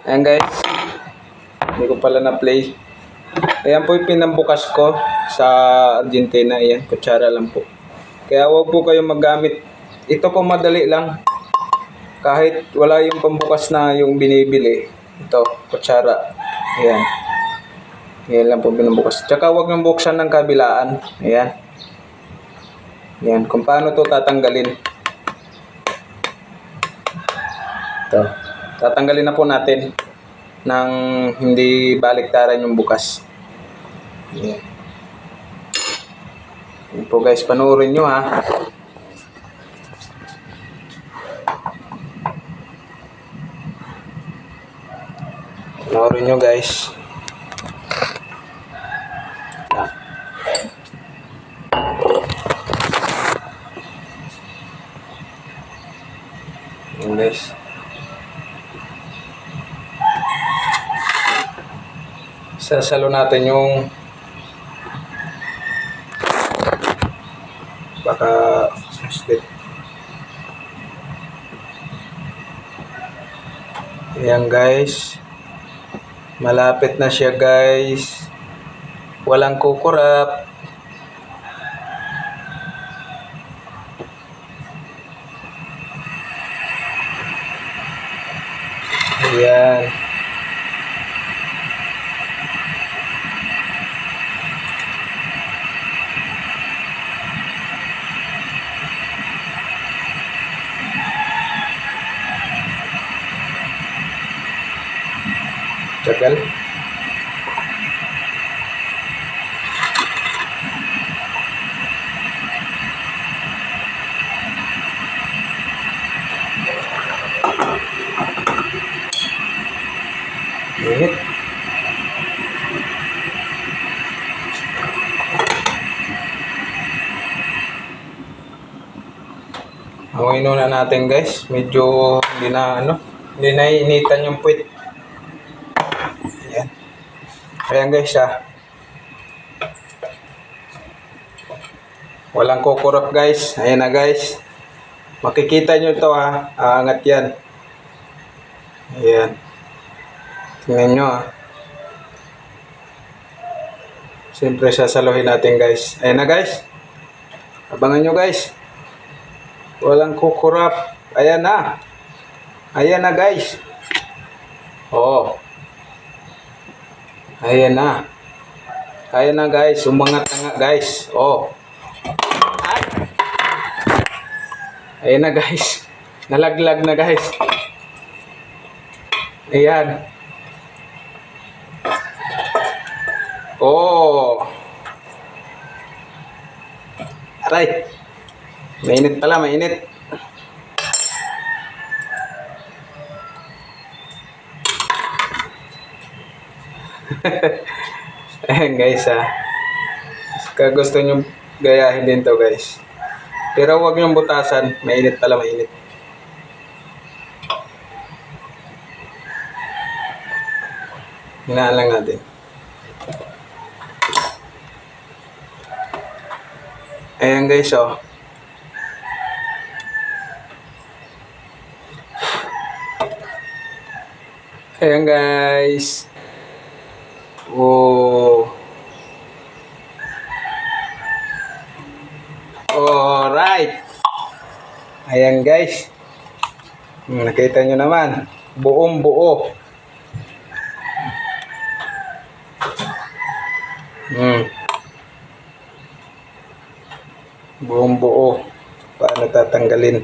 Ayan guys, hindi ko pala na-play. Ayan po yung pinambukas ko sa Argentina. Ayan, kutsara lang po. Kaya huwag po kayong maggamit. Ito po madali lang. Kahit wala yung pambukas na yung binibili. Ito, kutsara. Ayan. Ayan lang po binambukas. Tsaka huwag nang buksan ng kabilaan. Ayan. Ayan, kung paano to tatanggalin. Ito. Tatanggalin na po natin nang hindi baliktaran yung bukas. Ayan. Ayan po guys, panoorin nyo ha. Panoorin nyo guys. Ayan guys. Sasalo natin yung baka slip. Ayan guys, malapit na siya guys, walang kukurap. Ayan. Tagal. Init. Amoy muna natin guys. Medyo hindi na initan yung puwit. Ayan. Ayan guys ha. Walang kukurap guys. Ayan na guys. Makikita nyo ito ha. Aangat yan. Ayan. Tingnan nyo ha. Siyempre sasaluhin natin guys. Ayan na guys. Abangan nyo guys. Walang kukurap. Ayan na. Ayan na guys. Oh. Ayan na. Ayan na guys. Umangat na nga guys. Oh. Ay. Ayan na guys. Nalaglag na guys. Ayan. Oh. Aray. Mainit pala, mainit. Ayan guys ha. Kaya gusto nyo gayahin din to guys. Pero huwag nyo butasan. Mainit pala, mainit. Hinaan lang natin. Ayan guys oh. Ayan guys. Oh. Alright. Ayan guys. Nakita nyo naman. Buong buo. Buong buo. Paano tatanggalin?